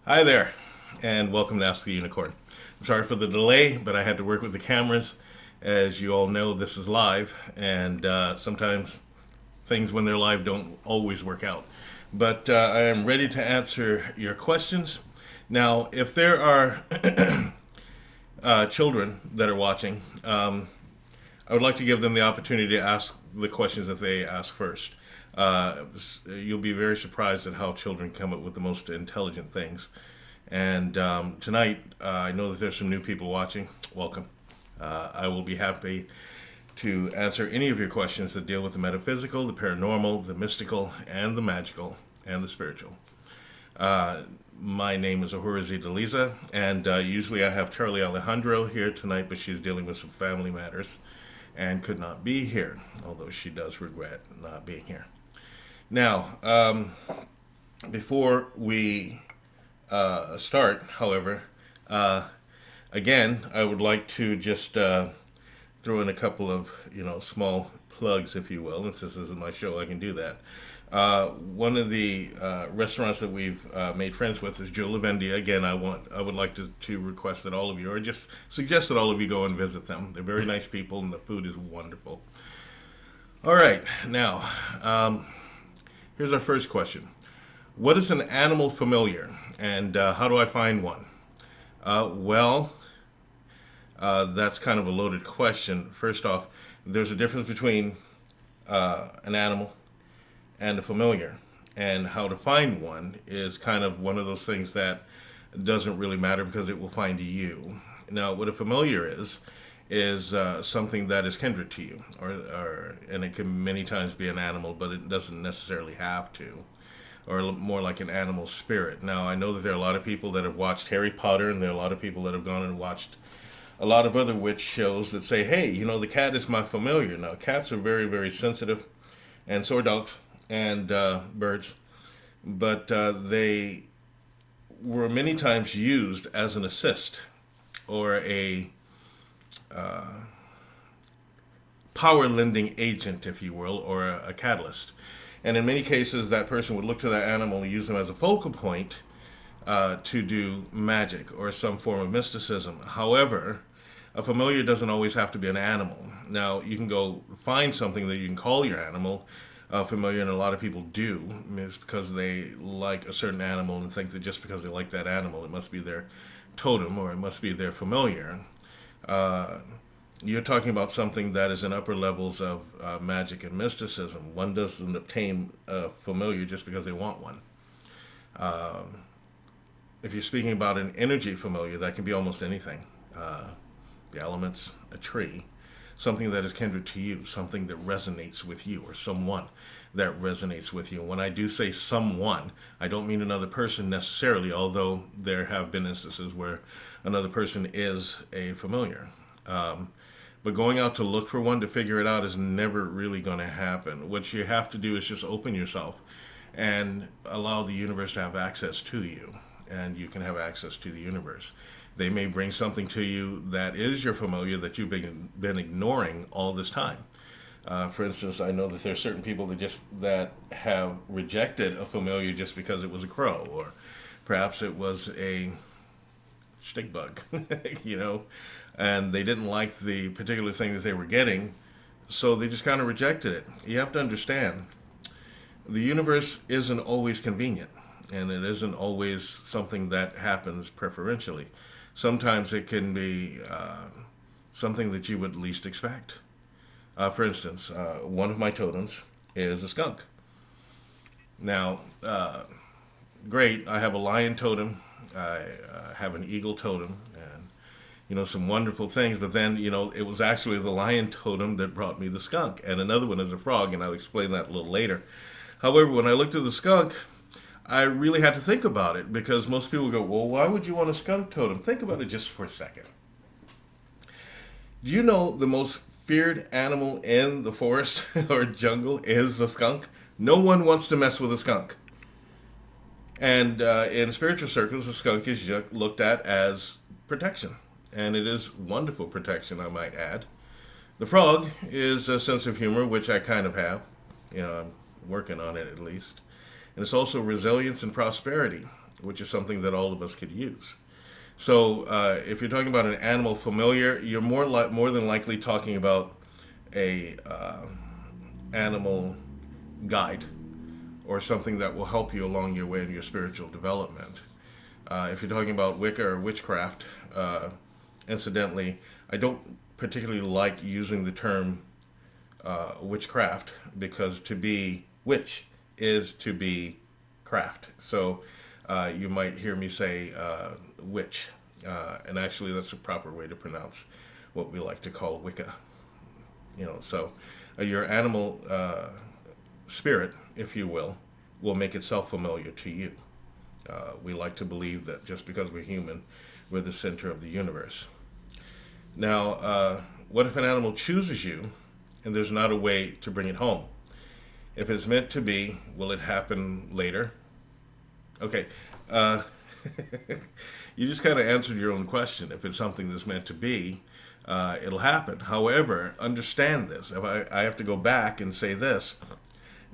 Hi there, and welcome to Ask the Unicorn. I'm sorry for the delay, but I had to work with the cameras. As you all know, this is live, and sometimes things when they're live don't always work out. But I am ready to answer your questions. Now, if there are children that are watching, I would like to give them the opportunity to ask the questions that they ask first. You'll be very surprised at how children come up with the most intelligent things. And tonight, I know that there's some new people watching. Welcome. I will be happy to answer any of your questions that deal with the metaphysical, the paranormal, the mystical, and the magical, and the spiritual. My name is Ahura Z, DILIZA, and usually I have Charlie Alejandro here tonight, but she's dealing with some family matters and could not be here, although she does regret not being here. Now, before we start, however, again, I would like to just throw in a couple of, small plugs, if you will. And since this is my show, I can do that. One of the restaurants that we've made friends with is Joe Lavendia. Again, I would like to request that all of you, or just suggest that all of you go and visit them. They're very nice people, and the food is wonderful. All right, now, here's our first question. What is an animal familiar, and how do I find one? That's kind of a loaded question. First off, there's a difference between an animal and a familiar, and how to find one is kind of one of those things that doesn't really matter because it will find you. Now, what a familiar is something that is kindred to you, and it can many times be an animal, but it doesn't necessarily have to, or more like an animal spirit. Now, I know that there are a lot of people that have watched Harry Potter, and there are a lot of people that have gone and watched a lot of other witch shows that say, hey, the cat is my familiar. Now, cats are very, very sensitive, and so are dogs and birds, but they were many times used as an assist or a power-lending agent, if you will, or a catalyst. And in many cases, that person would look to that animal and use them as a focal point to do magic or some form of mysticism. However, a familiar doesn't always have to be an animal. Now, you can go find something that you can call your animal familiar, and a lot of people do. It's because they like a certain animal and think that just because they like that animal, it must be their totem or it must be their familiar. You're talking about something that is in upper levels of magic and mysticism. One doesn't obtain a familiar just because they want one. If you're speaking about an energy familiar, that can be almost anything. The elements, a tree, something that is kindred to you, something that resonates with you, or someone that resonates with you. When I do say someone, I don't mean another person necessarily, although there have been instances where another person is a familiar. But going out to look for one to figure it out is never really going to happen. What you have to do is just open yourself and allow the universe to have access to you, and you can have access to the universe. They may bring something to you that is your familiar that you've been ignoring all this time. For instance, I know that there are certain people that have rejected a familiar just because it was a crow, or perhaps it was a stick bug, and they didn't like the particular thing that they were getting, so they just kind of rejected it. You have to understand, the universe isn't always convenient, and it isn't always something that happens preferentially. Sometimes it can be something that you would least expect. For instance, one of my totems is a skunk. Now, great, I have a lion totem, I have an eagle totem, and some wonderful things, but then, it was actually the lion totem that brought me the skunk, and another one is a frog, and I'll explain that a little later. However, when I looked at the skunk, I really had to think about it, because most people go, well, why would you want a skunk totem? Think about it just for a second. Do you know the most feared animal in the forest or jungle is a skunk? No one wants to mess with a skunk. And in spiritual circles, a skunk is looked at as protection. And it is wonderful protection, I might add. The frog is a sense of humor, which I kind of have. I'm working on it at least. And it's also resilience and prosperity. which is something that all of us could use. So if you're talking about an animal familiar, you're more than likely talking about a animal guide or something that will help you along your way in your spiritual development. If you're talking about Wicca or witchcraft, incidentally, I don't particularly like using the term witchcraft, because to be witch is to be craft. So you might hear me say witch, and actually that's the proper way to pronounce what we like to call Wicca. So your animal spirit, if you will make itself familiar to you. We like to believe that just because we're human, we're the center of the universe. Now, what if an animal chooses you and there's not a way to bring it home? If it's meant to be, will it happen later? Okay, you just kind of answered your own question. If it's something that's meant to be, it'll happen. However, understand this. If I have to go back and say this.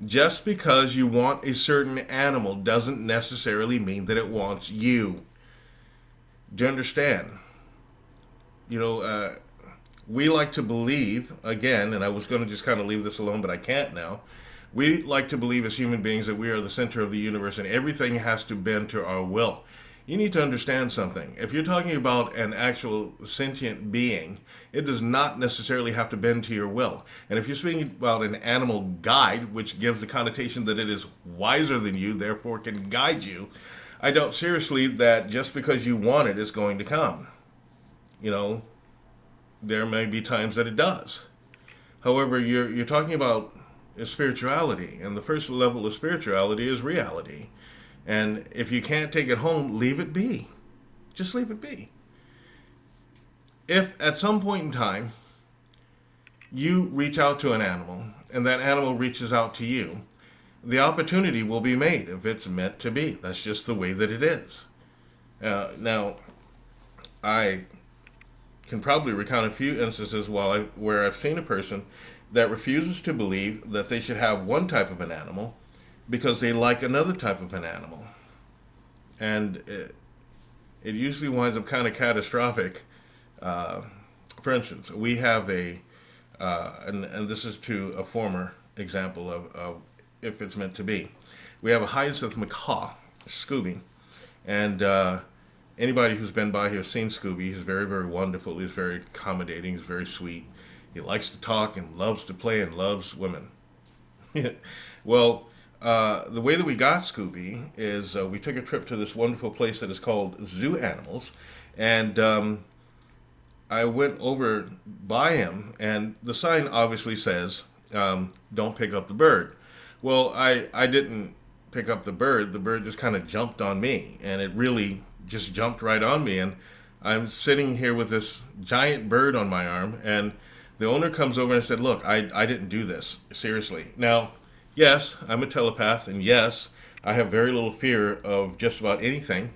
Just because you want a certain animal doesn't necessarily mean that it wants you. Do you understand? We like to believe, again, and I was going to just kind of leave this alone, but I can't now. We like to believe as human beings that we are the center of the universe and everything has to bend to our will. You need to understand something. If you're talking about an actual sentient being, it does not necessarily have to bend to your will. And if you're speaking about an animal guide, which gives the connotation that it is wiser than you, therefore can guide you, I doubt seriously that just because you want it, it's going to come. There may be times that it does. However, you're talking about spirituality, and the first level of spirituality is reality. And if you can't take it home, leave it be. Just leave it be. If at some point in time you reach out to an animal and that animal reaches out to you, the opportunity will be made if it's meant to be. That's just the way that it is. Now, I can probably recount a few instances where I've seen a person that refuses to believe that they should have one type of an animal because they like another type of an animal. And it usually winds up kind of catastrophic. For instance, we have and this is to a former example of if it's meant to be. We have a hyacinth macaw, Scooby, and anybody who's been by here has seen Scooby. He's very, very wonderful. He's very accommodating. He's very sweet. He likes to talk and loves to play and loves women. Well, the way that we got Scooby is we took a trip to this wonderful place that is called Zoo Animals, and I went over by him, and the sign obviously says, don't pick up the bird. Well, I didn't pick up the bird. The bird just kind of jumped on me, and it really just jumped right on me, and I'm sitting here with this giant bird on my arm, and the owner comes over and said, look, I didn't do this, seriously. Now, yes, I'm a telepath, and yes, I have very little fear of just about anything.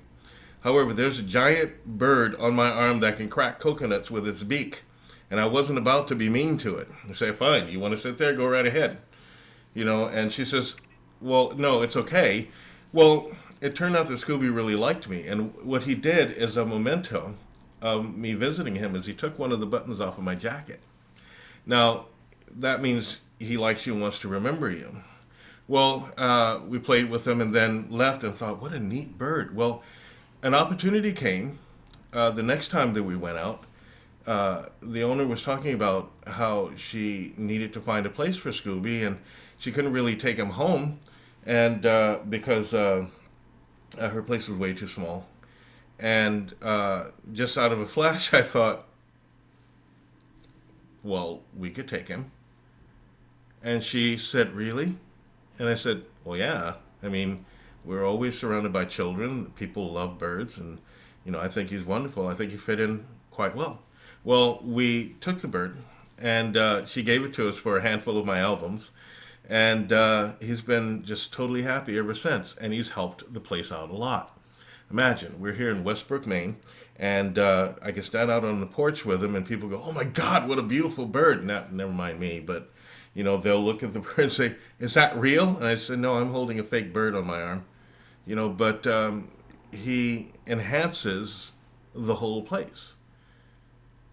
However, there's a giant bird on my arm that can crack coconuts with its beak, and I wasn't about to be mean to it. I say, fine, you want to sit there, go right ahead. And she says, well, no, it's okay. Well, it turned out that Scooby really liked me, and what he did as a memento of me visiting him is he took one of the buttons off of my jacket. Now, that means he likes you and wants to remember you. Well, we played with him and then left and thought, what a neat bird. Well, an opportunity came the next time that we went out. The owner was talking about how she needed to find a place for Scooby, and she couldn't really take him home, and because her place was way too small. And just out of a flash, I thought, well, we could take him. And she said, really? And I said, well, yeah. I mean, we're always surrounded by children. People love birds, and I think he's wonderful. I think he fit in quite well. Well, we took the bird, and she gave it to us for a handful of my albums, and he's been just totally happy ever since, and he's helped the place out a lot. Imagine, we're here in Westbrook, Maine, and I can stand out on the porch with him, and people go, oh my God, what a beautiful bird. Never mind me, but they'll look at the bird and say, is that real? And I said, no, I'm holding a fake bird on my arm. But he enhances the whole place.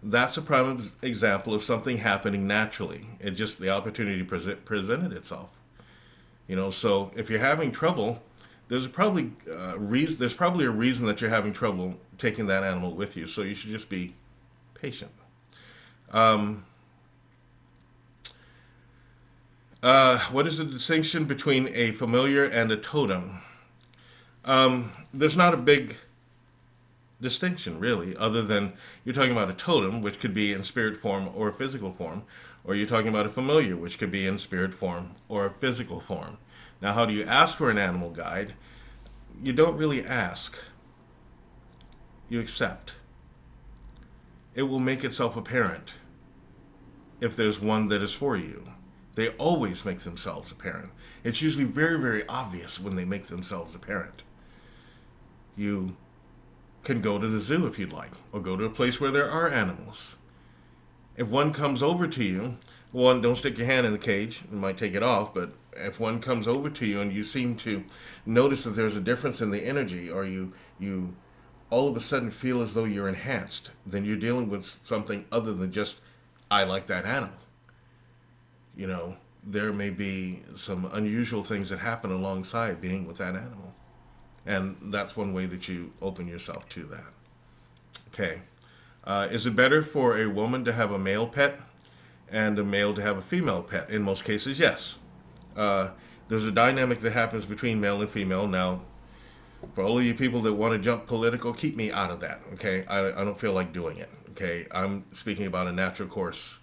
That's a prime example of something happening naturally. It just, the opportunity presented itself. So if you're having trouble, there's probably a reason that you're having trouble taking that animal with you. So you should just be patient. Um, what is the distinction between a familiar and a totem? There's not a big distinction, really, other than you're talking about a totem, which could be in spirit form or physical form, or you're talking about a familiar, which could be in spirit form or physical form. Now, how do you ask for an animal guide? You don't really ask. You accept. It will make itself apparent if there's one that is for you. They always make themselves apparent. It's usually very, very obvious when they make themselves apparent. You can go to the zoo if you'd like, or go to a place where there are animals. If one comes over to you, one, don't stick your hand in the cage. You might take it off, but if one comes over to you and you seem to notice that there's a difference in the energy, or you all of a sudden feel as though you're enhanced, then you're dealing with something other than just, I like that animal. There may be some unusual things that happen alongside being with that animal. And that's one way that you open yourself to that. Okay. Is it better for a woman to have a male pet and a male to have a female pet? In most cases, yes. There's a dynamic that happens between male and female. Now, for all of you people that want to jump political, keep me out of that, okay? I don't feel like doing it, okay? I'm speaking about a natural course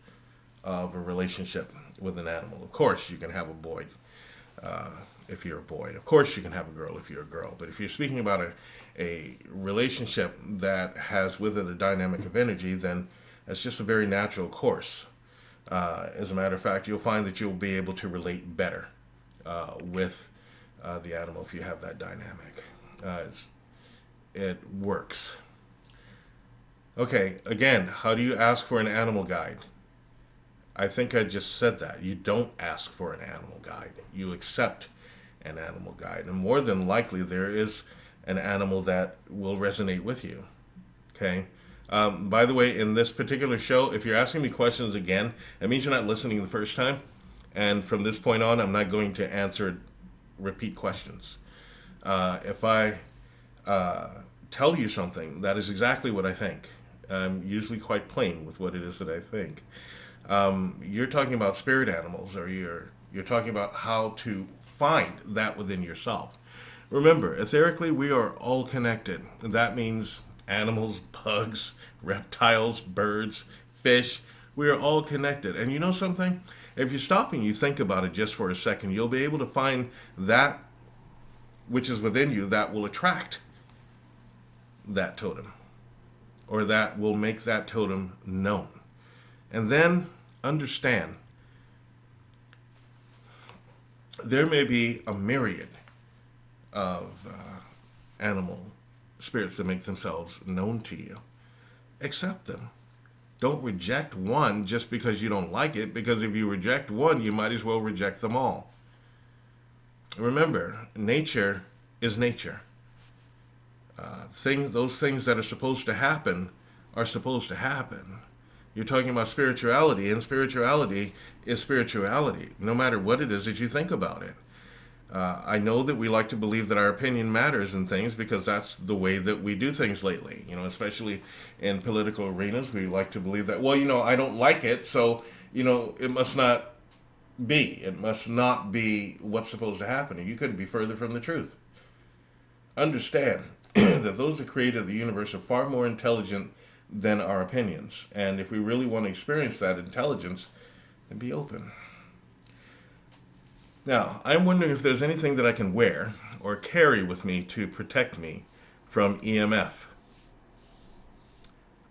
of a relationship with an animal. Of course, you can have a boy if you're a boy. Of course, you can have a girl if you're a girl. But if you're speaking about a relationship that has with it a dynamic of energy, then that's just a very natural course. As a matter of fact, you'll find that you'll be able to relate better with the animal if you have that dynamic. It works. Okay, again, how do you ask for an animal guide? I think I just said that. You don't ask for an animal guide. You accept an animal guide. And more than likely, there is an animal that will resonate with you. Okay? By the way, in this particular show, if you're asking me questions again, it means you're not listening the first time. And from this point on, I'm not going to answer repeat questions. If I tell you something, that is exactly what I think. I'm usually quite plain with what it is that I think. You're talking about spirit animals, or you're talking about how to find that within yourself. Remember, etherically, we are all connected. That means animals, bugs, reptiles, birds, fish. We are all connected. And you know something? If you stop and you think about it just for a second, you'll be able to find that which is within you that will attract that totem, or that will make that totem known. And then understand, there may be a myriad of animal spirits that make themselves known to you. Accept them. Don't reject one just because you don't like it, because if you reject one, you might as well reject them all. Remember, nature is nature. Those things that are supposed to happen are supposed to happen. You're talking about spirituality, and spirituality is spirituality, no matter what it is that you think about it. I know that we like to believe that our opinion matters in things because that's the way that we do things lately. Especially in political arenas, we like to believe that, well, I don't like it, so, it must not be. It must not be what's supposed to happen. You couldn't be further from the truth. Understand that those that created the universe are far more intelligent than our opinions. And if we really want to experience that intelligence, then be open. Now, I'm wondering if there's anything that I can wear or carry with me to protect me from EMF.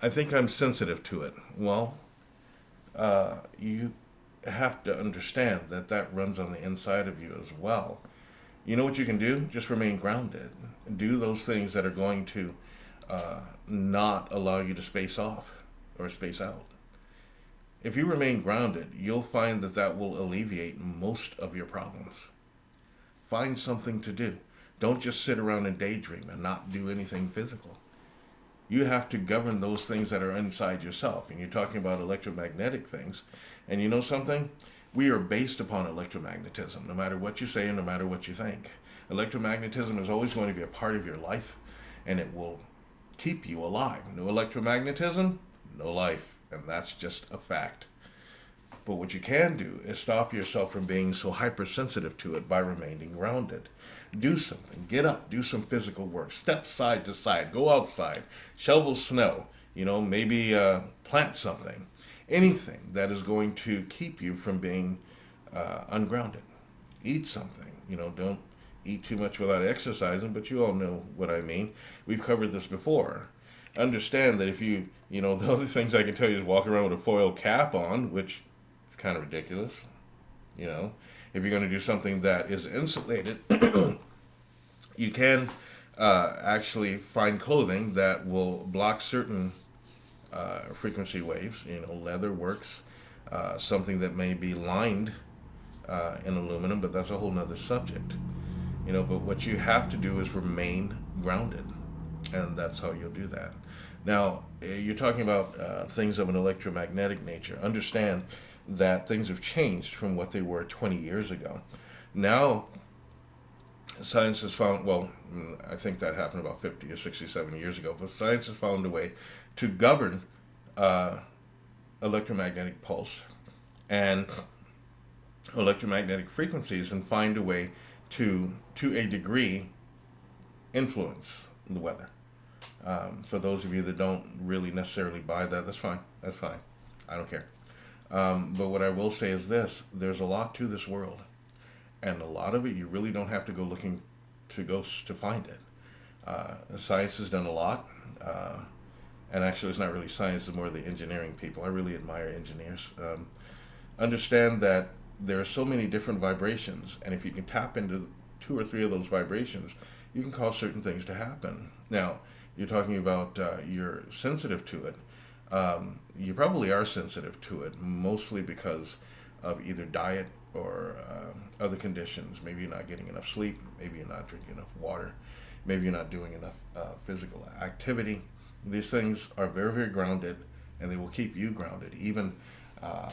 I think I'm sensitive to it. Well, you have to understand that that runs on the inside of you as well. You know what you can do? Just remain grounded. Do those things that are going to not allow you to space off or space out. If you remain grounded, you'll find that that will alleviate most of your problems. Find something to do. Don't just sit around and daydream and not do anything physical. You have to govern those things that are inside yourself. And you're talking about electromagnetic things. And you know something? We are based upon electromagnetism, no matter what you say and no matter what you think. Electromagnetism is always going to be a part of your life, and it will keep you alive. No electromagnetism, no life. And that's just a fact. But what you can do is stop yourself from being so hypersensitive to it by remaining grounded. Do something. Get up. Do some physical work. Step side to side. Go outside. Shovel snow. Maybe plant something. Anything that is going to keep you from being ungrounded. Eat something. Don't eat too much without exercising, but you all know what I mean. We've covered this before. Understand that if the other things I can tell you is walk around with a foil cap on, which kind of ridiculous. If you're going to do something that is insulated, you can actually find clothing that will block certain frequency waves. Leather works. Something that may be lined in aluminum, but that's a whole nother subject. But what you have to do is remain grounded, and that's how you'll do that. Now, you're talking about things of an electromagnetic nature. Understand that things have changed from what they were 20 years ago. Now, science has found, well, I think that happened about 50 or 67 years ago, but science has found a way to govern electromagnetic pulse and electromagnetic frequencies and find a way to a degree, influence the weather. For those of you that don't really necessarily buy that, that's fine. That's fine. I don't care. But what I will say is this: there's a lot to this world, and a lot of it you really don't have to go looking to find it. Science has done a lot, and actually it's not really science, it's more the engineering people. I really admire engineers. Understand that there are so many different vibrations, and if you can tap into 2 or 3 of those vibrations, you can cause certain things to happen. Now, you're talking about you're sensitive to it. You probably are sensitive to it, mostly because of either diet or other conditions. Maybe you're not getting enough sleep, maybe you're not drinking enough water, maybe you're not doing enough physical activity. These things are very, very grounded, and they will keep you grounded. Even a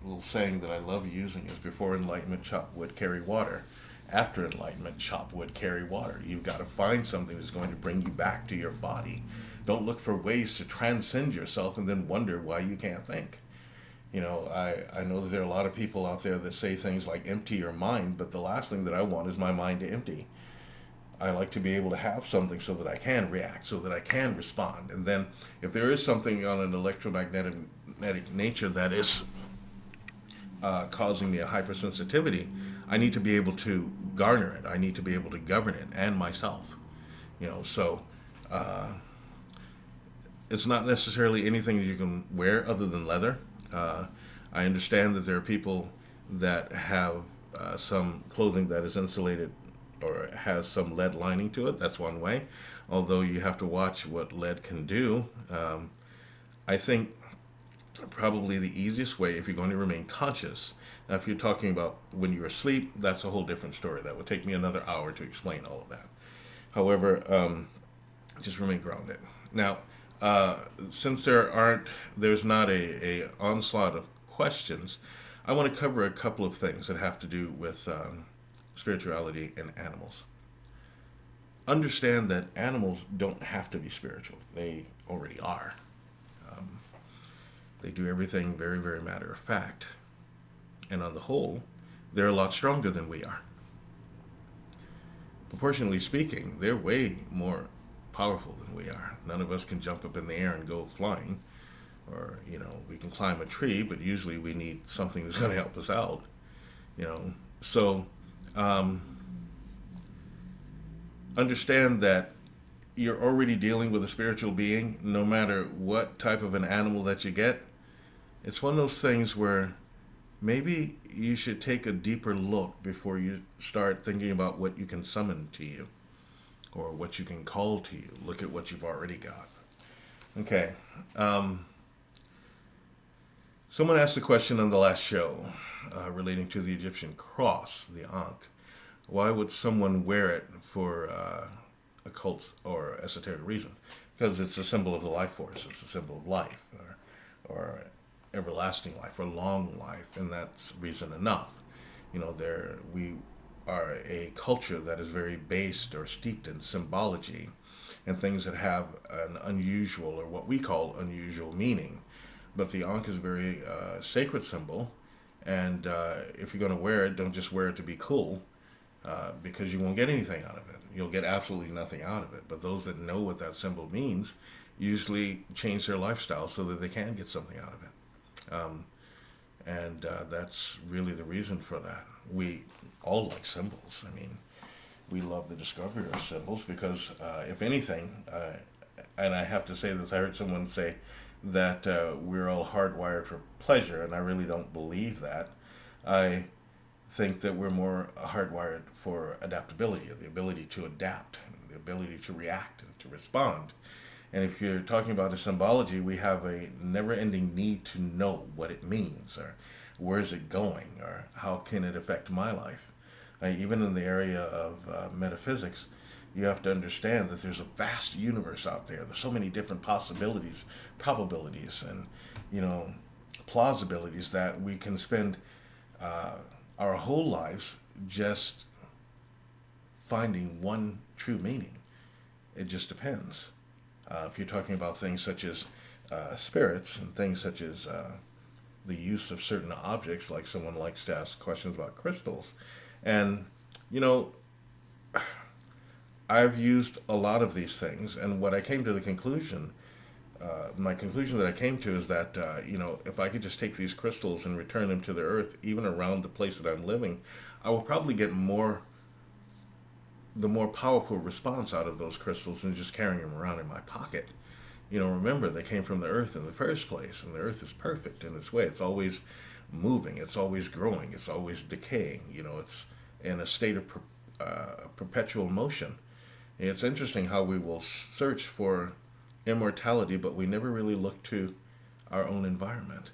little saying that I love using is, before enlightenment, chop wood, carry water. After enlightenment, chop wood, carry water. You've got to find something that's going to bring you back to your body. Don't look for ways to transcend yourself and then wonder why you can't think. I know that there are a lot of people out there that say things like empty your mind, but the last thing that I want is my mind to empty. I like to be able to have something so that I can react, so that I can respond. And then if there is something on an electromagnetic nature that is causing me a hypersensitivity, I need to be able to garner it. I need to be able to govern it, and myself. So it's not necessarily anything that you can wear other than leather. I understand that there are people that have some clothing that is insulated or has some lead lining to it. That's one way, although you have to watch what lead can do. I think probably the easiest way, if you're going to remain conscious. Now, if you're talking about when you're asleep, that's a whole different story. That would take me another hour to explain all of that. However, just remain grounded. Now, since there's not a onslaught of questions, I want to cover a couple of things that have to do with spirituality and animals. Understand that animals don't have to be spiritual. They already are. They do everything very, very matter of fact. And on the whole, they're a lot stronger than we are. Proportionally speaking, they're way more powerful than we are. None of us can jump up in the air and go flying. Or, we can climb a tree, but usually we need something that's going to help us out. So understand that you're already dealing with a spiritual being, no matter what type of an animal that you get. It's one of those things where maybe you should take a deeper look before you start thinking about what you can summon to you or what you can call to you. Look at what you've already got. Okay. Someone asked a question on the last show relating to the Egyptian cross, the Ankh. Why would someone wear it for occult or esoteric reasons? Because it's a symbol of the life force. It's a symbol of life, or everlasting life, or long life, and that's reason enough. There we are a culture that is very based or steeped in symbology and things that have an unusual, or what we call unusual, meaning. But the Ankh is a very sacred symbol, and if you're going to wear it, don't just wear it to be cool, because you won't get anything out of it. You'll get absolutely nothing out of it. But those that know what that symbol means usually change their lifestyle so that they can get something out of it. And that's really the reason for that. We all like symbols. I mean, we love the discovery of symbols because, if anything, and I have to say this, I heard someone say that we're all hardwired for pleasure, and I really don't believe that. I think that we're more hardwired for adaptability, the ability to adapt, the ability to react and to respond. And if you're talking about a symbology, we have a never-ending need to know what it means, or where is it going, or how can it affect my life. Even in the area of metaphysics, you have to understand that there's a vast universe out there. There's so many different possibilities, probabilities, and you know, plausibilities that we can spend uh, our whole lives just finding one true meaning. It just depends. If you're talking about things such as spirits and things such as the use of certain objects, like someone likes to ask questions about crystals, and you know, I've used a lot of these things, and what I came to the conclusion, my conclusion that I came to is that if I could just take these crystals and return them to the earth, even around the place that I'm living, I will probably get the more powerful response out of those crystals than just carrying them around in my pocket. Remember, they came from the earth in the first place, and the earth is perfect in its way. It's always moving, it's always growing, it's always decaying. It's in a state of perpetual motion. It's interesting how we will search for immortality, but we never really look to our own environment.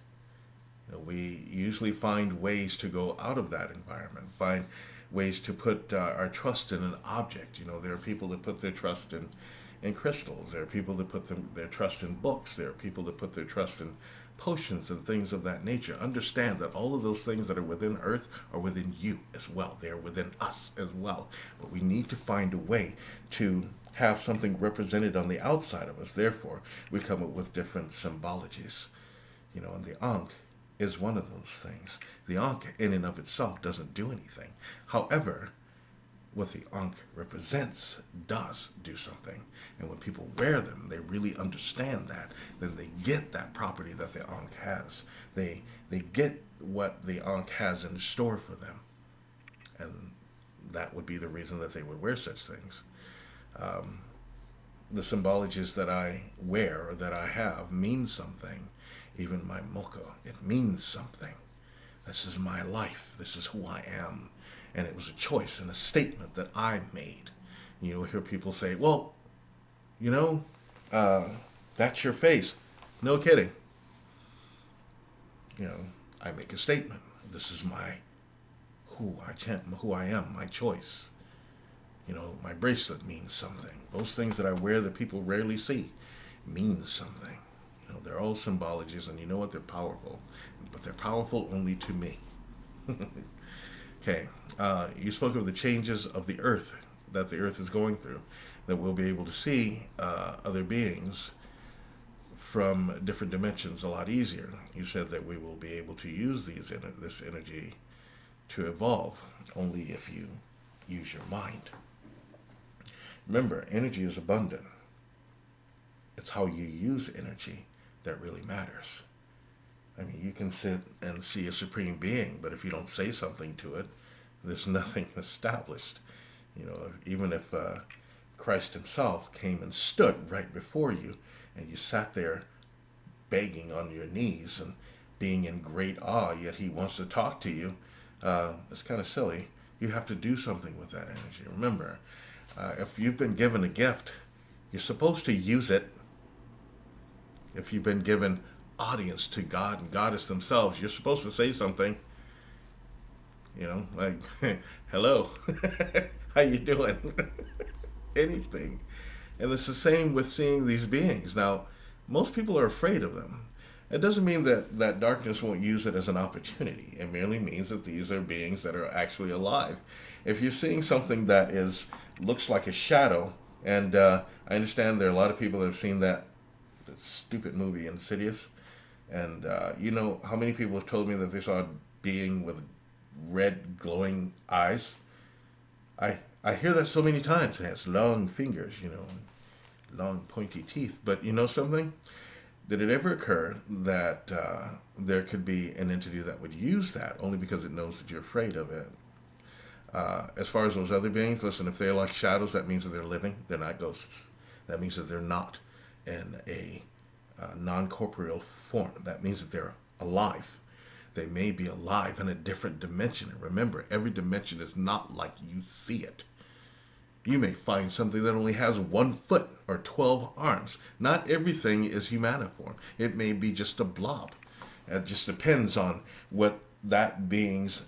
We usually find ways to go out of that environment, find ways to put our trust in an object. There are people that put their trust in crystals. There are people that put their trust in books. There are people that put their trust in potions and things of that nature. Understand that all of those things that are within Earth are within you as well. They are within us as well. But we need to find a way to have something represented on the outside of us. Therefore, we come up with different symbologies. And the Ankh is one of those things. The Ankh in and of itself doesn't do anything. However, what the Ankh represents does do something. And when people wear them, they really understand that. Then they get that property that the Ankh has. They get what the Ankh has in store for them. And that would be the reason that they would wear such things. The symbologies that I wear or that I have mean something. Even my mocha, it means something. This is my life. This is who I am. And it was a choice and a statement that I made. You'll hear people say, well, that's your face. No kidding. I make a statement. This is who I am, my choice. My bracelet means something. Those things that I wear that people rarely see means something. They're all symbologies, and you know what? They're powerful. But they're powerful only to me. Okay. You spoke of the changes of the earth, that the earth is going through, that we'll be able to see other beings from different dimensions a lot easier. You said that we will be able to use this energy to evolve only if you use your mind. Remember, energy is abundant. It's how you use energy that really matters. I mean, you can sit and see a supreme being, but if you don't say something to it, there's nothing established. Even if Christ himself came and stood right before you, and you sat there begging on your knees and being in great awe, yet he wants to talk to you, it's kind of silly. You have to do something with that energy. Remember, if you've been given a gift, you're supposed to use it. If you've been given audience to God and Goddess themselves, you're supposed to say something. You know, like, hello, how you doing? Anything. And it's the same with seeing these beings. Now, most people are afraid of them. It doesn't mean that darkness won't use it as an opportunity. It merely means that these are beings that are actually alive. If you're seeing something that is looks like a shadow, and I understand there are a lot of people that have seen that stupid movie Insidious, and you know how many people have told me that they saw a being with red glowing eyes. I hear that so many times. It has long fingers, you know, long pointy teeth. But you know something? Did it ever occur that there could be an entity that would use that only because it knows that you're afraid of it? As far as those other beings, listen, if they're like shadows, that means that they're living. They're not ghosts. That means that they're not in a non-corporeal form. That means that they're alive. They may be alive in a different dimension. And remember, every dimension is not like you see it. You may find something that only has 1 foot or 12 arms. Not everything is humaniform. It may be just a blob. It just depends on what that being's,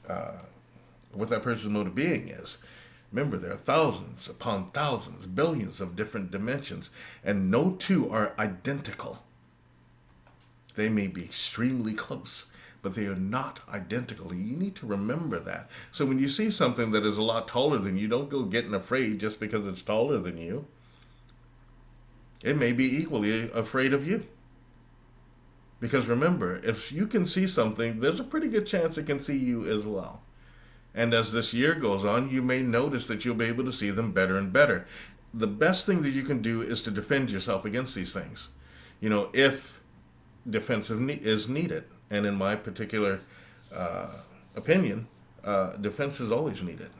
uh, what that person's mode of being is. Remember, there are thousands upon thousands, billions of different dimensions, and no two are identical. They may be extremely close, but they are not identical. You need to remember that. So when you see something that is a lot taller than you, don't go getting afraid just because it's taller than you. It may be equally afraid of you. Because remember, if you can see something, there's a pretty good chance it can see you as well. And as this year goes on, you may notice that you'll be able to see them better and better. The best thing that you can do is to defend yourself against these things. You know, if defensive is needed. And in my particular uh, opinion, defense is always needed.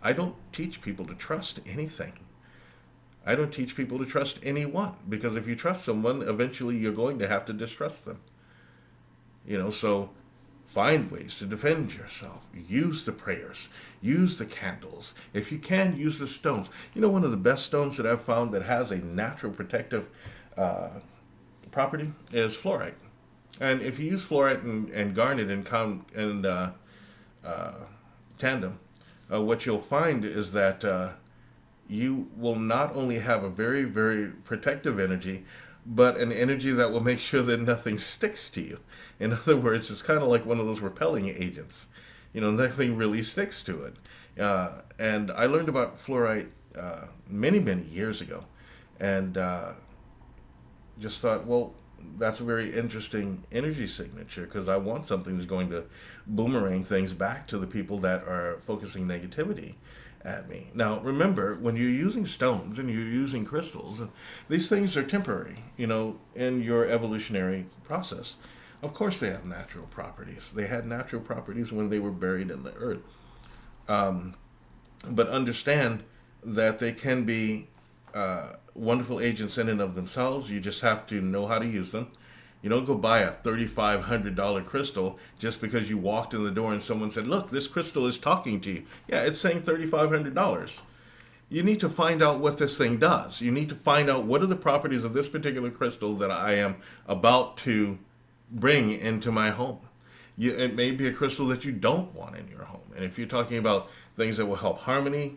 I don't teach people to trust anything. I don't teach people to trust anyone because if you trust someone, eventually you're going to have to distrust them. You know, so find ways to defend yourself. Use the prayers. Use the candles. If you can, use the stones. You know, one of the best stones that I've found that has a natural protective uh, property is fluorite. And if you use fluorite and garnet uh, tandem, what you'll find is that you will not only have a very, very protective energy, but an energy that will make sure that nothing sticks to you. In other words, it's kind of like one of those repelling agents. You know, nothing really sticks to it. And I learned about fluorite many, many years ago, and just thought, well, that's a very interesting energy signature because I want something that's going to boomerang things back to the people that are focusing negativity at me. Now, remember, when you're using stones and you're using crystals, these things are temporary, you know, in your evolutionary process. Of course, they have natural properties. They had natural properties when they were buried in the earth. Um, but understand that they can be wonderful agents in and of themselves. You just have to know how to use them. You don't go buy a $3,500 crystal just because you walked in the door and someone said, look, this crystal is talking to you. Yeah, it's saying $3,500. You need to find out what this thing does. You need to find out what are the properties of this particular crystal that I am about to bring into my home. It may be a crystal that you don't want in your home. And if you're talking about things that will help harmony,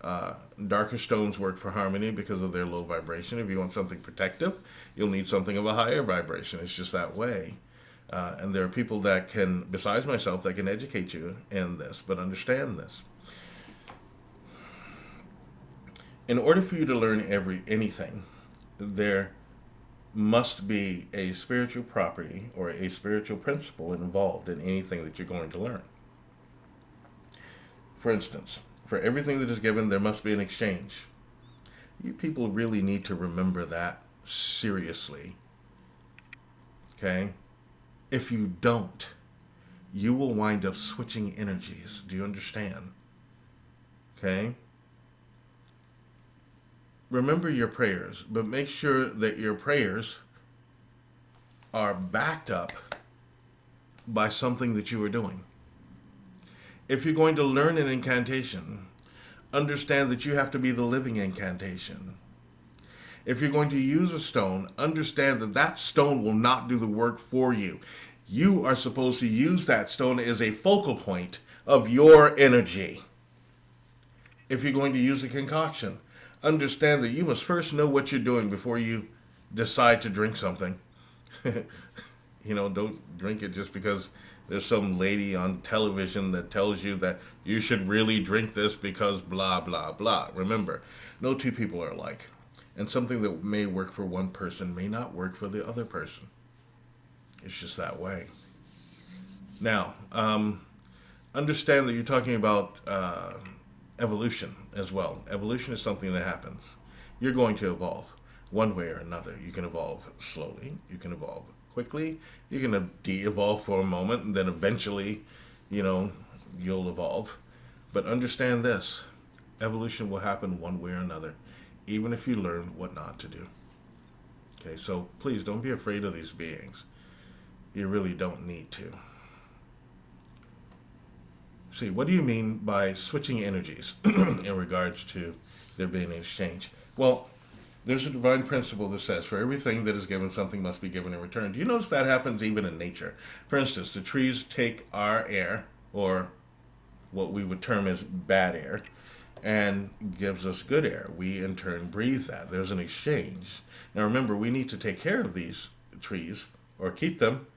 uh, darker stones work for harmony because of their low vibration. If you want something protective, you'll need something of a higher vibration. It's just that way. And there are people that can, besides myself, that can educate you in this, but understand this. In order for you to learn anything, there must be a spiritual property or a spiritual principle involved in anything that you're going to learn. For instance, for everything that is given, there must be an exchange. You people really need to remember that seriously. Okay? If you don't, you will wind up switching energies. Do you understand? Okay? Remember your prayers, but make sure that your prayers are backed up by something that you are doing. If you're going to learn an incantation, understand that you have to be the living incantation. If you're going to use a stone, understand that that stone will not do the work for you. You are supposed to use that stone as a focal point of your energy. If you're going to use a concoction, understand that you must first know what you're doing before you decide to drink something. Don't drink it just because there's some lady on television that tells you that you should really drink this because blah, blah, blah. Remember, no two people are alike. And something that may work for one person may not work for the other person. It's just that way. Now, understand that you're talking about evolution as well. Evolution is something that happens. You're going to evolve one way or another. You can evolve slowly. You can evolve quickly. You can de-evolve for a moment, and then eventually, you'll evolve. But understand this. Evolution will happen one way or another, even if you learn what not to do. Okay, so please don't be afraid of these beings. You really don't need to. See, what do you mean by switching energies in regards to there being an exchange? Well, there's a divine principle that says for everything that is given, something must be given in return. Do you notice that happens even in nature? For instance, the trees take our air, or what we would term as bad air, and gives us good air. We in turn breathe that. There's an exchange. Now remember, we need to take care of these trees or keep them.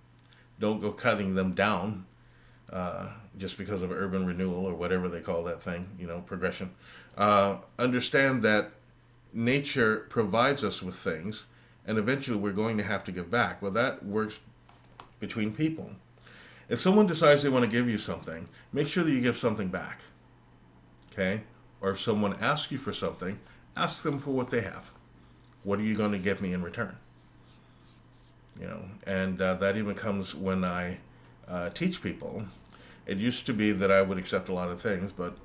Don't go cutting them down just because of urban renewal or whatever they call that thing, progression. Understand that nature provides us with things, and eventually we're going to have to give back. Well, that works between people. If someone decides they want to give you something, make sure that you give something back. Okay? Or if someone asks you for something, ask them for what they have. What are you going to give me in return? And that even comes when I teach people. It used to be that I would accept a lot of things, but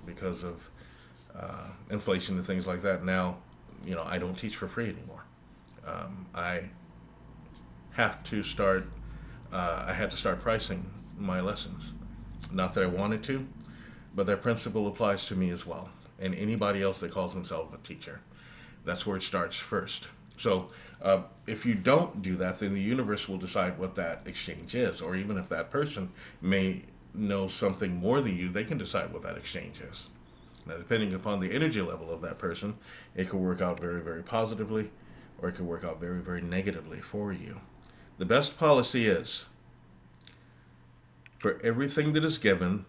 because of inflation and things like that, now I don't teach for free anymore. I had to start pricing my lessons. Not that I wanted to, but that principle applies to me as well, and anybody else that calls themselves a teacher. That's where it starts first. So if you don't do that, then the universe will decide what that exchange is, or even if that person may know something more than you, they can decide what that exchange is. Now, depending upon the energy level of that person, it could work out very, very positively, or it could work out very, very negatively for you. The best policy is, for everything that is given,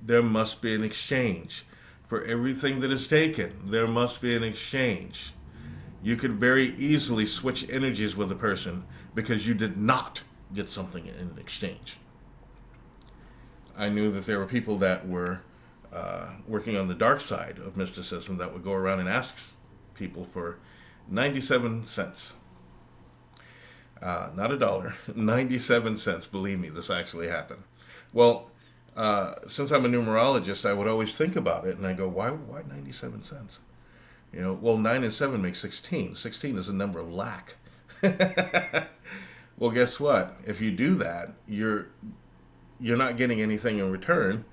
there must be an exchange. For everything that is taken, there must be an exchange. You could very easily switch energies with a person because you did not get something in exchange. I knew that there were people that were working on the dark side of mysticism that would go around and ask people for 97 cents. Not a dollar, 97 cents. Believe me, this actually happened. Well, since I'm a numerologist, I would always think about it, and I go, why 97 cents? Well, 9 and 7 make 16. 16 is a number of lack. Well, guess what? If you do that, you're not getting anything in return.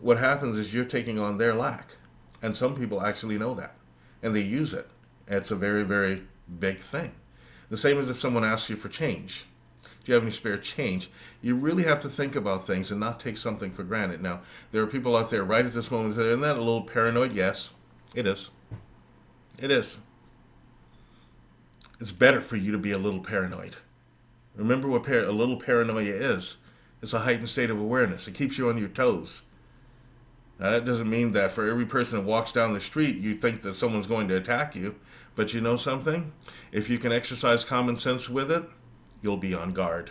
What happens is you're taking on their lack. And some people actually know that, and they use it. It's a very, very big thing. The same as if someone asks you for change. Do you have any spare change? You really have to think about things and not take something for granted. Now, there are people out there right at this moment that say, isn't that a little paranoid? Yes, it is. It is. It's better for you to be a little paranoid. Remember what a little paranoia is. It's a heightened state of awareness. It keeps you on your toes. Now, that doesn't mean that for every person that walks down the street, you think that someone's going to attack you. But you know something? If you can exercise common sense with it, you'll be on guard.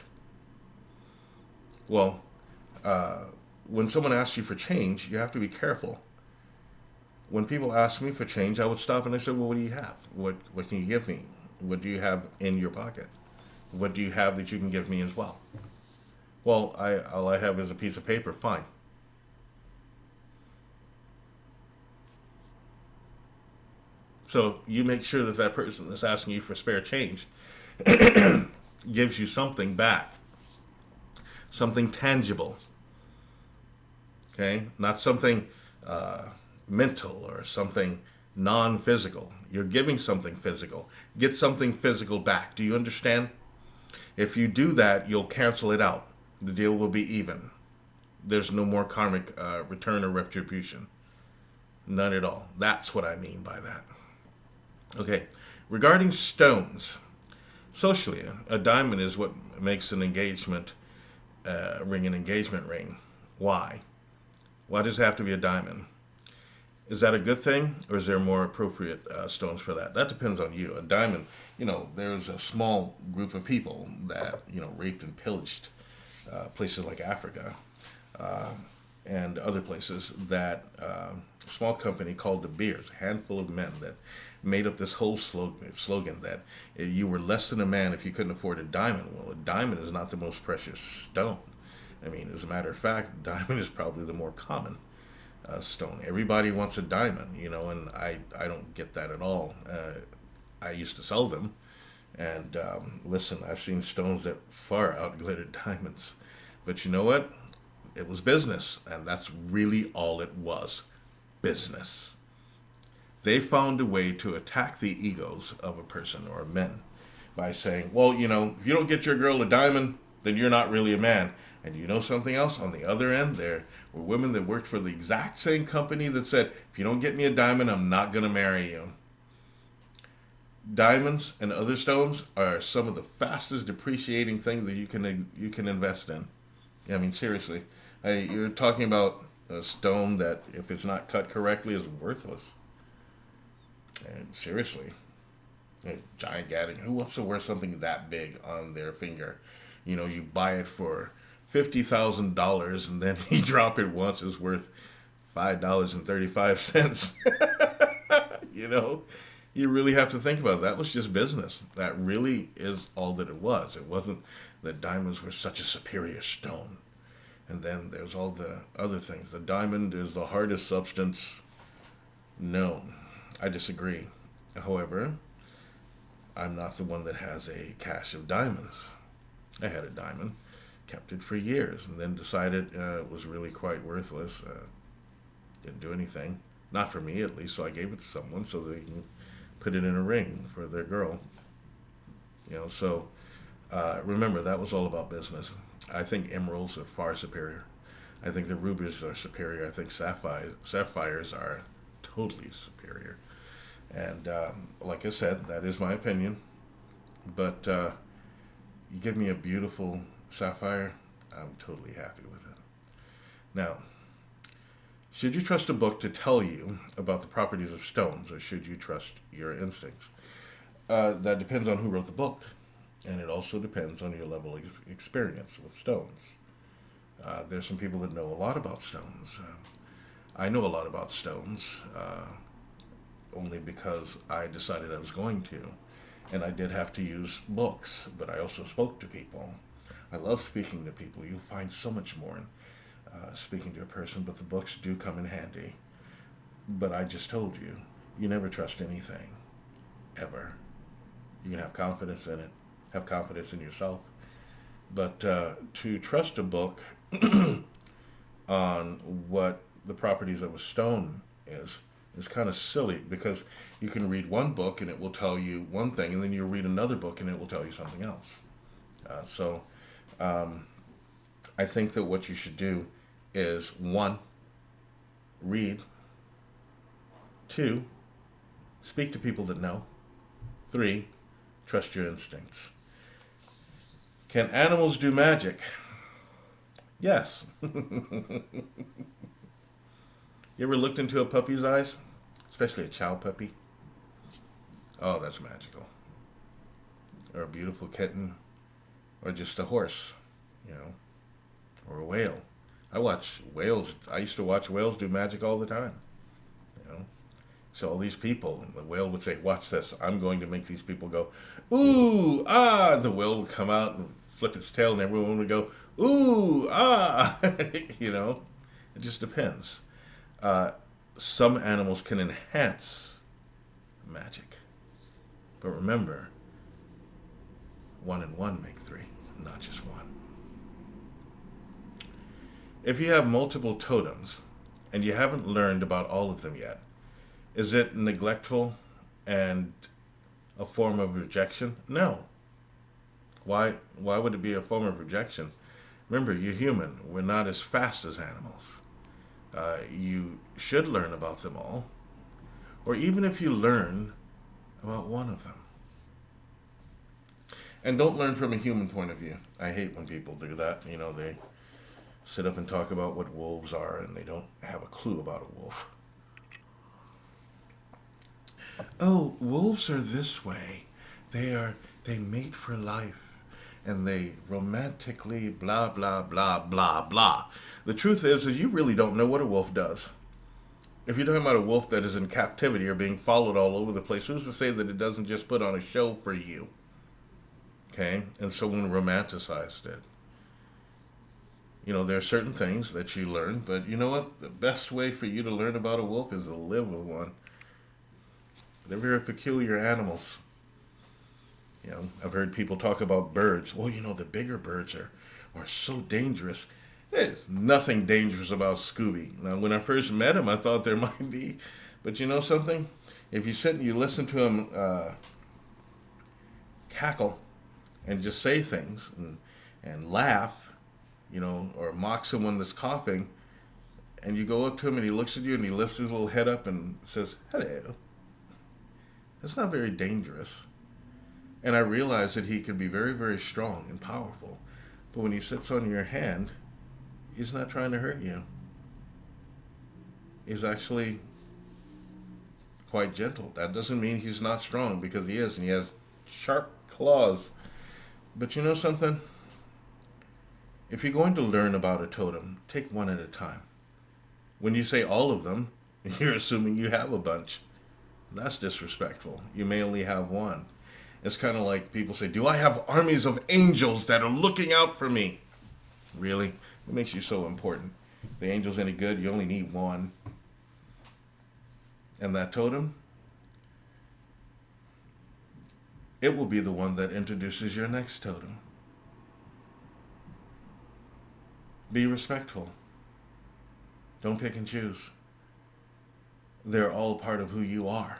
Well, when someone asks you for change, you have to be careful. When people ask me for change, I would stop and I said, well, what do you have? What can you give me? What do you have in your pocket? What do you have that you can give me as well? Well, all I have is a piece of paper. Fine. So you make sure that that person that's asking you for spare change gives you something back. Something tangible. Okay? Not something mental or something non-physical. You're giving something physical. Get something physical back. Do you understand? If you do that, you'll cancel it out. The deal will be even. There's no more karmic return or retribution. None at all. That's what I mean by that. Okay, regarding stones, socially, a diamond is what makes an engagement ring an engagement ring. Why? Why does it have to be a diamond? Is that a good thing, or is there more appropriate stones for that? That depends on you. A diamond, there's a small group of people that, raped and pillaged places like Africa uh, and other places that a small company called the Beers, a handful of men that made up this whole slogan that you were less than a man if you couldn't afford a diamond. Well, a diamond is not the most precious stone. I mean, as a matter of fact, diamond is probably the more common stone. Everybody wants a diamond, and I don't get that at all. I used to sell them, and listen, I've seen stones that far outglittered diamonds. But you know what? It was business, and that's really all it was. Business. They found a way to attack the egos of a person or men by saying, well, if you don't get your girl a diamond, then you're not really a man. And you know something else? On the other end, there were women that worked for the exact same company that said, if you don't get me a diamond, I'm not going to marry you. Diamonds and other stones are some of the fastest depreciating things that you can invest in. I mean, seriously. You're talking about a stone that, if it's not cut correctly, is worthless. And seriously. A giant gadding. Who wants to wear something that big on their finger? You buy it for $50,000 and then you drop it once, it's worth $5.35. You really have to think about it. That was just business. That really is all that it was. It wasn't that diamonds were such a superior stone. And then there's all the other things. The diamond is the hardest substance known. I disagree. However, I'm not the one that has a cache of diamonds. I had a diamond, kept it for years, and then decided it was really quite worthless. Didn't do anything. Not for me, at least, so I gave it to someone so they can put it in a ring for their girl. So remember, that was all about business. I think emeralds are far superior. I think the rubies are superior. I think sapphires are totally superior. And like I said, that is my opinion. But you give me a beautiful sapphire, I'm totally happy with it. Now, should you trust a book to tell you about the properties of stones, or should you trust your instincts? That depends on who wrote the book, and it also depends on your level of experience with stones. There's some people that know a lot about stones. I know a lot about stones only because I decided I was going to. And I did have to use books, but I also spoke to people. I love speaking to people. You'll find so much more in speaking to a person, but the books do come in handy. But I just told you, you never trust anything, ever. You can have confidence in it, have confidence in yourself. But to trust a book on what the properties of a stone is kind of silly, because you can read one book and it will tell you one thing, and then you read another book and it will tell you something else. So I think that what you should do is, 1, read. 2, speak to people that know. 3, trust your instincts. Can animals do magic? Yes. You ever looked into a puppy's eyes? Especially a chow puppy? Oh, that's magical. Or a beautiful kitten. Or just a horse, or a whale. I used to watch whales do magic all the time. So all these people, the whale would say, watch this, I'm going to make these people go, ooh, ah. The whale would come out and flip its tail and everyone would go, ooh, ah. It just depends. Some animals can enhance magic. But remember, 1 and 1 make 3, not just 1. If you have multiple totems and you haven't learned about all of them yet, is it neglectful and a form of rejection? No. Why would it be a form of rejection? Remember, you're human. We're not as fast as animals. You should learn about them all, or even if you learn about one of them. And don't learn from a human point of view. I hate when people do that. You know, they sit up and talk about what wolves are and they don't have a clue about a wolf. Oh, wolves are this way. They mate for life and they romantically blah blah blah blah blah. The truth is you really don't know what a wolf does. If you're talking about a wolf that is in captivity or being followed all over the place, who's to say that it doesn't just put on a show for you? Okay? And someone romanticized it. You know, there are certain things that you learn, but you know what? The best way for you to learn about a wolf is to live with one. They're very peculiar animals. You know, I've heard people talk about birds. Well, you know, the bigger birds are so dangerous. There's nothing dangerous about Scooby. Now, when I first met him, I thought there might be. But you know something? If you sit and you listen to him cackle and just say things and laugh, you know, or mock someone that's coughing, and you go up to him and he looks at you and he lifts his little head up and says, hello. That's not very dangerous. And I realize that he can be very, very strong and powerful. But when he sits on your hand, he's not trying to hurt you. He's actually quite gentle. That doesn't mean he's not strong, because he is, and he has sharp claws. But you know something? If you're going to learn about a totem, take one at a time. When you say all of them, you're assuming you have a bunch. That's disrespectful. You may only have one. It's kind of like people say, do I have armies of angels that are looking out for me? Really? It makes you so important. The angel's any good, you only need one. And that totem, it will be the one that introduces your next totem. Be respectful. Don't pick and choose. They're all part of who you are.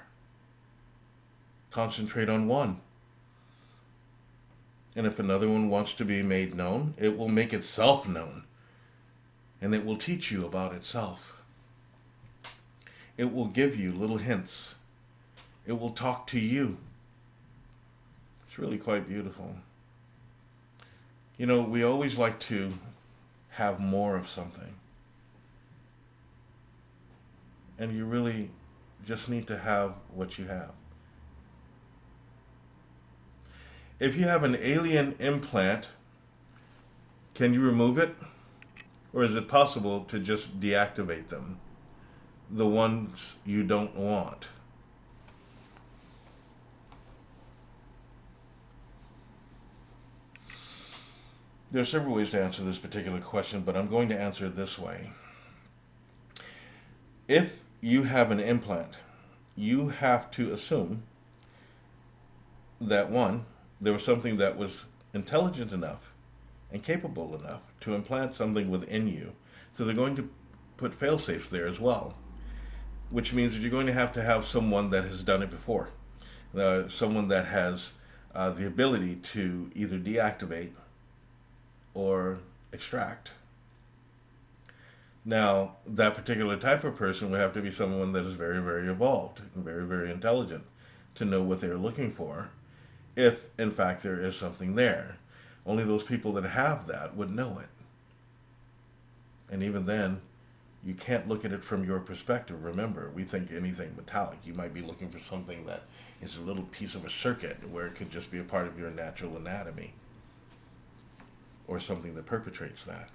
Concentrate on one. And if another one wants to be made known, it will make itself known. And it will teach you about itself. It will give you little hints. It will talk to you. It's really quite beautiful. You know, we always like to have more of something. And you really just need to have what you have. If you have an alien implant, can you remove it? Or is it possible to just deactivate them? The ones you don't want. There are several ways to answer this particular question, but I'm going to answer it this way. If you have an implant, you have to assume that, one, there was something that was intelligent enough and capable enough to implant something within you. So they're going to put fail-safes there as well, which means that you're going to have someone that has done it before, someone that has the ability to either deactivate or extract. Now, that particular type of person would have to be someone that is very, very evolved and very, very intelligent to know what they're looking for, if in fact there is something there. Only those people that have that would know it. And even then, you can't look at it from your perspective. Remember, we think anything metallic. You might be looking for something that is a little piece of a circuit where it could just be a part of your natural anatomy, or something that perpetrates that.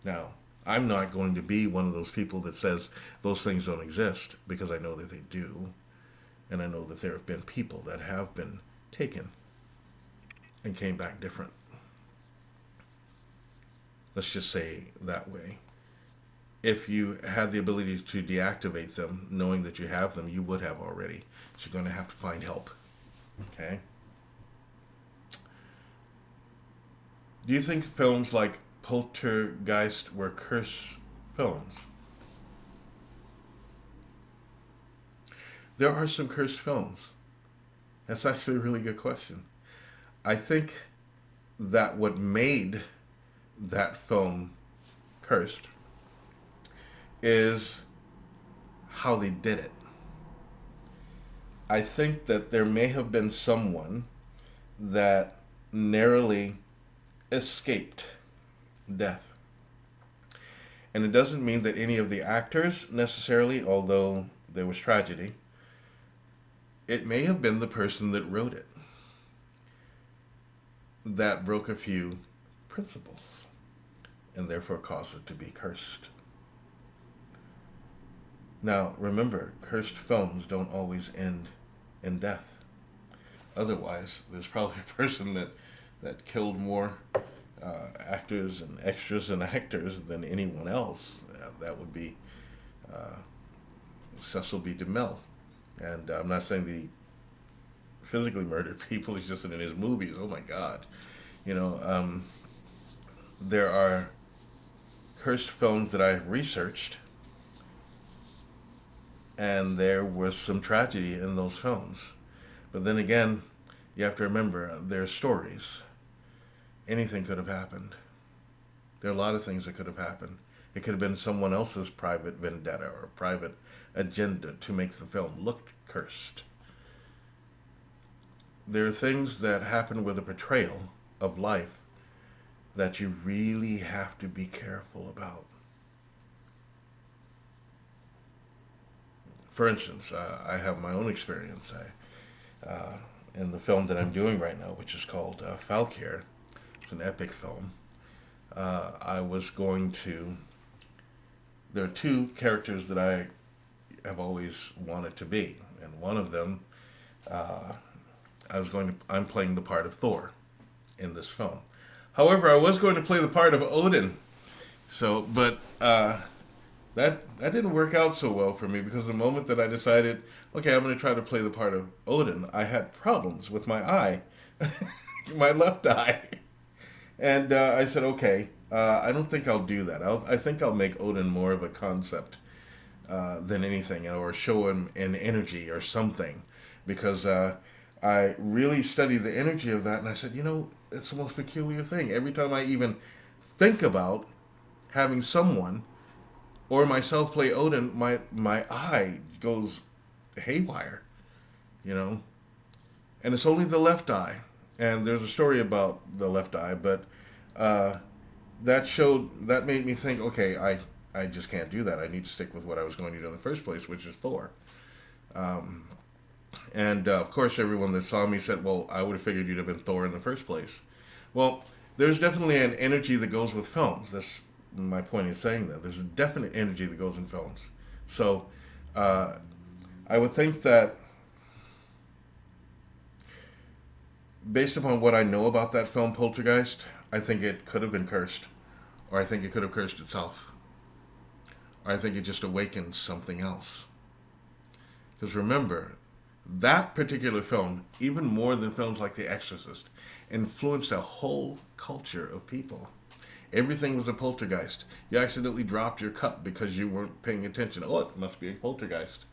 Now, I'm not going to be one of those people that says those things don't exist, because I know that they do. And I know that there have been people that have been taken and came back different. Let's just say that way. If you had the ability to deactivate them, knowing that you have them, you would have already. So you're going to have to find help. Okay? Do you think films like Poltergeist were cursed films? There are some cursed films. That's actually a really good question. I think that what made that film cursed is how they did it. I think that there may have been someone that narrowly escaped death. And it doesn't mean that any of the actors necessarily, although there was tragedy, it may have been the person that wrote it that broke a few principles and therefore caused it to be cursed. Now, remember, cursed films don't always end in death. Otherwise, there's probably a person that killed more actors and extras and actors than anyone else. That would be Cecil B. DeMille. And I'm not saying that he physically murdered people, he's just in his movies. Oh my God. You know, there are cursed films that I've researched, and there was some tragedy in those films. But then again, you have to remember, they're stories. Anything could have happened. There are a lot of things that could have happened. It could have been someone else's private vendetta or private agenda to make the film look cursed. There are things that happen with a portrayal of life that you really have to be careful about. For instance, I have my own experience. In the film that I'm doing right now, which is called Falkir, it's an epic film. I was going to. There are two characters that I have always wanted to be, and one of them, I'm playing the part of Thor in this film. However, I was going to play the part of Odin. So, but that didn't work out so well for me, because the moment that I decided, okay, I'm going to try to play the part of Odin, I had problems with my eye, my left eye. And I said, okay, I don't think I'll do that. I think I'll make Odin more of a concept than anything, or show him an energy or something, because I really studied the energy of that, and I said, you know, it's the most peculiar thing. Every time I even think about having someone or myself play Odin, my eye goes haywire, you know, and it's only the left eye. And there's a story about the left eye, but that made me think, okay, I just can't do that. I need to stick with what I was going to do in the first place, which is Thor. And of course, everyone that saw me said, well, I would have figured you'd have been Thor in the first place. Well, there's definitely an energy that goes with films. That's my point in saying that. There's a definite energy that goes in films. So I would think that based upon what I know about that film, Poltergeist, I think it could have been cursed. Or I think it could have cursed itself. Or I think it just awakened something else. Because remember, that particular film, even more than films like The Exorcist, influenced a whole culture of people. Everything was a poltergeist. You accidentally dropped your cup because you weren't paying attention. Oh, it must be a poltergeist.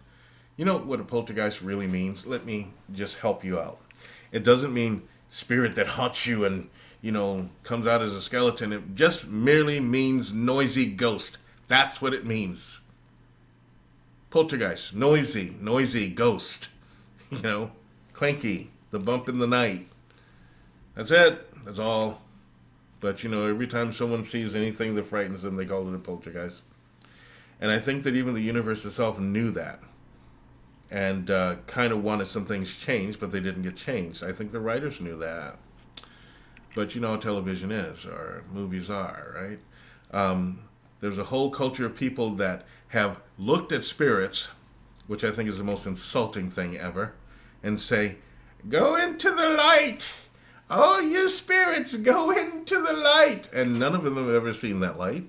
You know what a poltergeist really means? Let me just help you out. It doesn't mean spirit that haunts you and, you know, comes out as a skeleton. It just merely means noisy ghost. That's what it means. Poltergeist, noisy ghost. You know, clanky, the bump in the night. That's it. That's all. But, you know, every time someone sees anything that frightens them, they call it a poltergeist. And I think that even the universe itself knew that. And kind of wanted some things changed, but they didn't get changed. I think the writers knew that. But you know how television is, or movies are, right? There's a whole culture of people that have looked at spirits, which I think is the most insulting thing ever, and say, go into the light! Oh, you spirits, go into the light! And none of them have ever seen that light.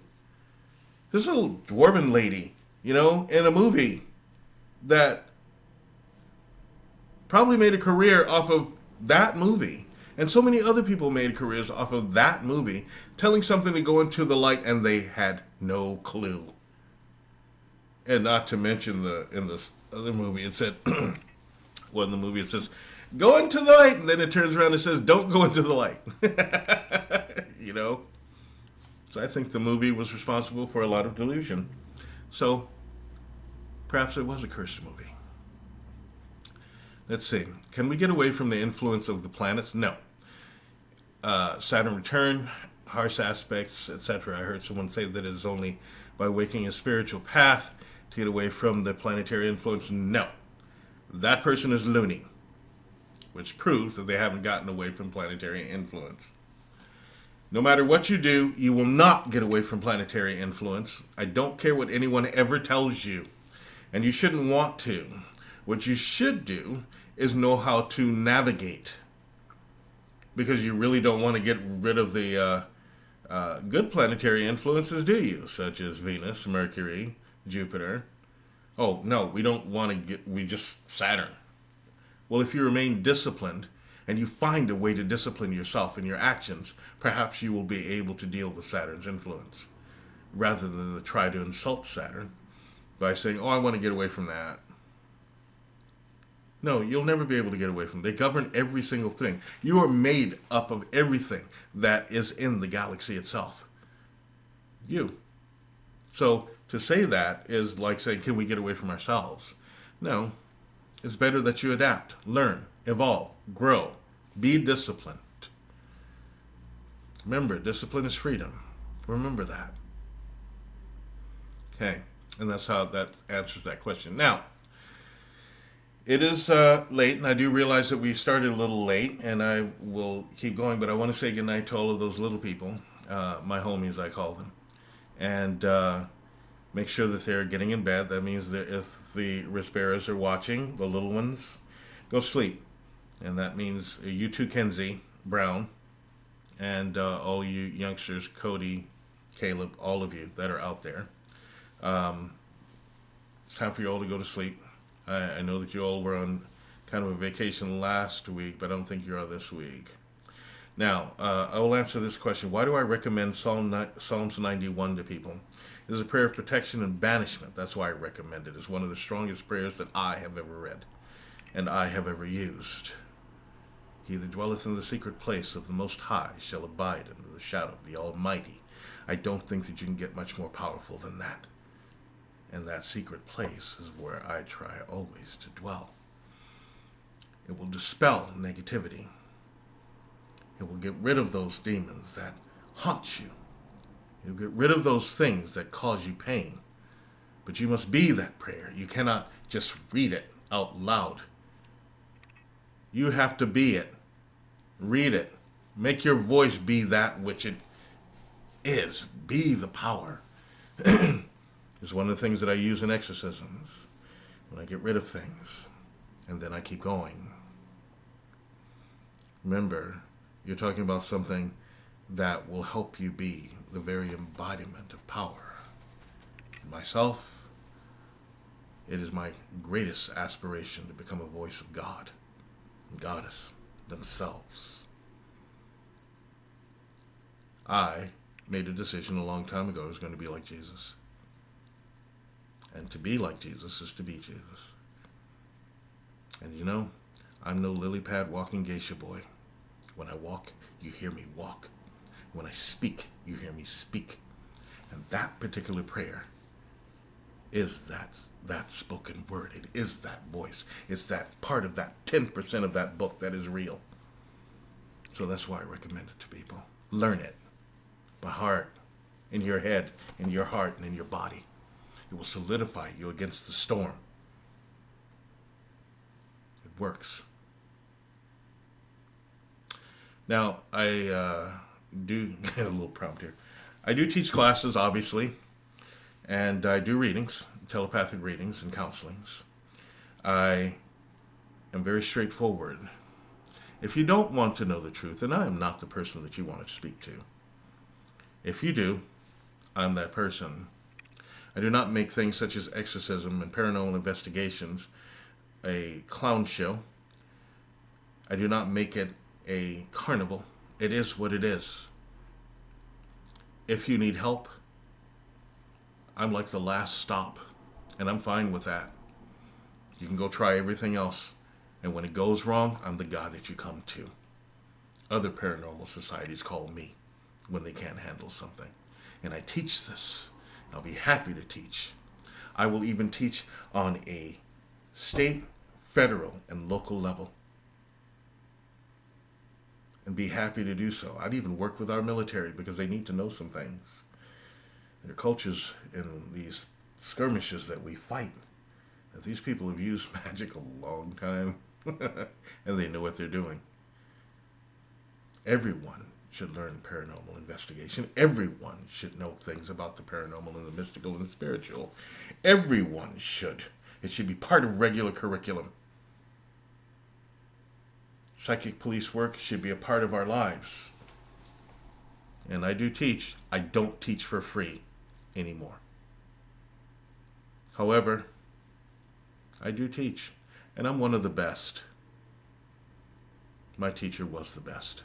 This little dwarven lady, you know, in a movie that probably made a career off of that movie. And so many other people made careers off of that movie, telling something to go into the light, and they had no clue. And not to mention in this other movie, it said, well, in the movie it says, go into the light, and then it turns around and says, don't go into the light. You know? So I think the movie was responsible for a lot of delusion. So perhaps it was a cursed movie. Let's see. Can we get away from the influence of the planets? No. Saturn return, harsh aspects, etc. I heard someone say that it is only by waking a spiritual path to get away from the planetary influence. No. That person is loony, which proves that they haven't gotten away from planetary influence. No matter what you do, you will not get away from planetary influence. I don't care what anyone ever tells you. And you shouldn't want to. What you should do is know how to navigate. Because you really don't want to get rid of the good planetary influences, do you? Such as Venus, Mercury, Jupiter. Oh, no, we don't want to we just Saturn. Well, if you remain disciplined, and you find a way to discipline yourself in your actions, perhaps you will be able to deal with Saturn's influence, rather than to try to insult Saturn by saying, oh, I want to get away from that. No, you'll never be able to get away from them. They govern every single thing. You are made up of everything that is in the galaxy itself. You. So to say that is like saying, can we get away from ourselves? No. It's better that you adapt, learn, evolve, grow. Be disciplined. Remember, discipline is freedom. Remember that. Okay, and that's how that answers that question. Now, it is late, and I do realize that we started a little late, and I will keep going, but I want to say goodnight to all of those little people, my homies, I call them, and make sure that they're getting in bed. That means that if the wrist bearers are watching, the little ones, go sleep. And that means you too, Kenzie Brown, and all you youngsters, Cody, Caleb, all of you that are out there. It's time for you all to go to sleep. I know that you all were on kind of a vacation last week, but I don't think you are this week. Now, I will answer this question. Why do I recommend Psalms 91 to people? It is a prayer of protection and banishment. That's why I recommend it. It's one of the strongest prayers that I have ever read and I have ever used. He that dwelleth in the secret place of the Most High shall abide under the shadow of the Almighty. I don't think that you can get much more powerful than that. And that secret place is where I try always to dwell. It will dispel negativity. It will get rid of those demons that haunt you. It will get rid of those things that cause you pain. But you must be that prayer. You cannot just read it out loud. You have to be it. Read it. Make your voice be that which it is. Be the power. It's one of the things that I use in exorcisms. When I get rid of things. And then I keep going. Remember, you're talking about something that will help you be the very embodiment of power. Myself, it is my greatest aspiration to become a voice of God and Goddess themselves. I made a decision a long time ago I was going to be like Jesus. And to be like Jesus is to be Jesus. And you know, I'm no lily pad walking geisha boy. When I walk, you hear me walk. When I speak, you hear me speak. And that particular prayer is that spoken word. It is that voice. It's that part of that 10% of that book that is real. So that's why I recommend it to people. Learn it by heart, in your head, in your heart, and in your body. It will solidify you against the storm. It works. Now, I do get a little prompt here. I do teach classes, obviously, and I do readings, telepathic readings and counselings. I am very straightforward. If you don't want to know the truth, then I am not the person that you want to speak to. If you do, I'm that person. I do not make things such as exorcism and paranormal investigations a clown show. I do not make it a carnival. It is what it is. If you need help, I'm like the last stop, and I'm fine with that. You can go try everything else, and when it goes wrong, I'm the God that you come to. Other paranormal societies call me when they can't handle something. and I teach this. I'll be happy to teach. I will even teach on a state, federal, and local level, and be happy to do so. I'd even work with our military because they need to know some things. Their cultures in these skirmishes that we fight. That these people have used magic a long time, and they know what they're doing. Everyone should learn paranormal investigation. Everyone should know things about the paranormal and the mystical and the spiritual. Everyone should. It should be part of regular curriculum. Psychic police work should be a part of our lives. And I do teach. I don't teach for free anymore. However, I do teach, and I'm one of the best. My teacher was the best.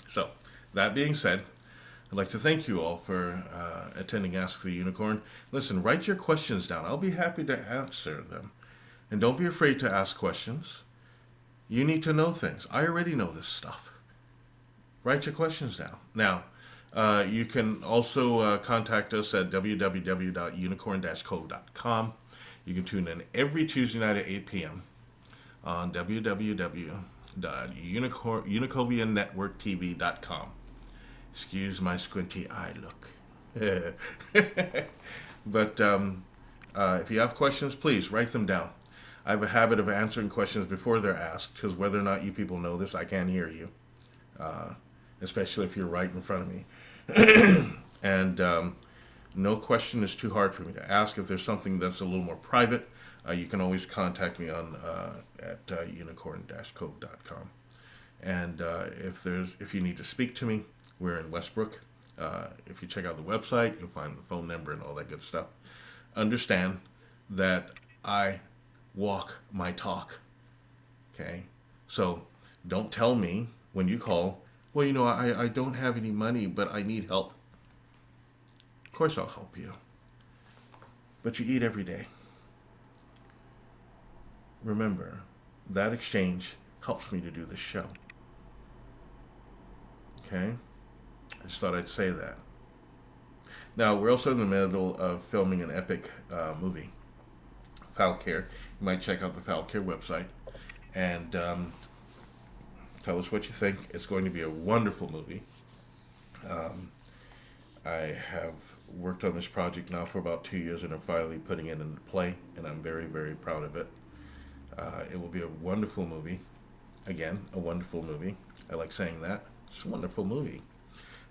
So, that being said, I'd like to thank you all for attending Ask the Unicorn. Listen, write your questions down. I'll be happy to answer them. And don't be afraid to ask questions. You need to know things. I already know this stuff. Write your questions down. Now, you can also contact us at www.unicorn-cove.com. You can tune in every Tuesday night at 8 p.m. on www.unicoviannetworktv.com. Excuse my squinty eye look. But if you have questions, please write them down. I have a habit of answering questions before they're asked, because whether or not you people know this, I can't hear you, especially if you're right in front of me. And no question is too hard for me to ask. If there's something that's a little more private, you can always contact me on at unicorn-cove.com. And if you need to speak to me, we're in Westbrook. If you check out the website, you'll find the phone number and all that good stuff. Understand that I walk my talk. Okay? So don't tell me when you call, well, you know, I don't have any money, but I need help. Of course I'll help you. But you eat every day. Remember, that exchange helps me to do this show. Okay? I just thought I'd say that. Now, we're also in the middle of filming an epic movie, Falcare. You might check out the Falcare website and tell us what you think. It's going to be a wonderful movie. I have worked on this project now for about 2 years, and I'm finally putting it into play, and I'm very, very proud of it. It will be a wonderful movie. Again, a wonderful movie. I like saying that. It's a wonderful movie.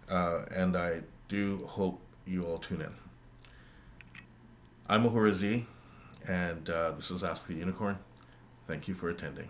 And I do hope you all tune in. I'm Ahura Z, and this is Ask the Unicorn. Thank you for attending.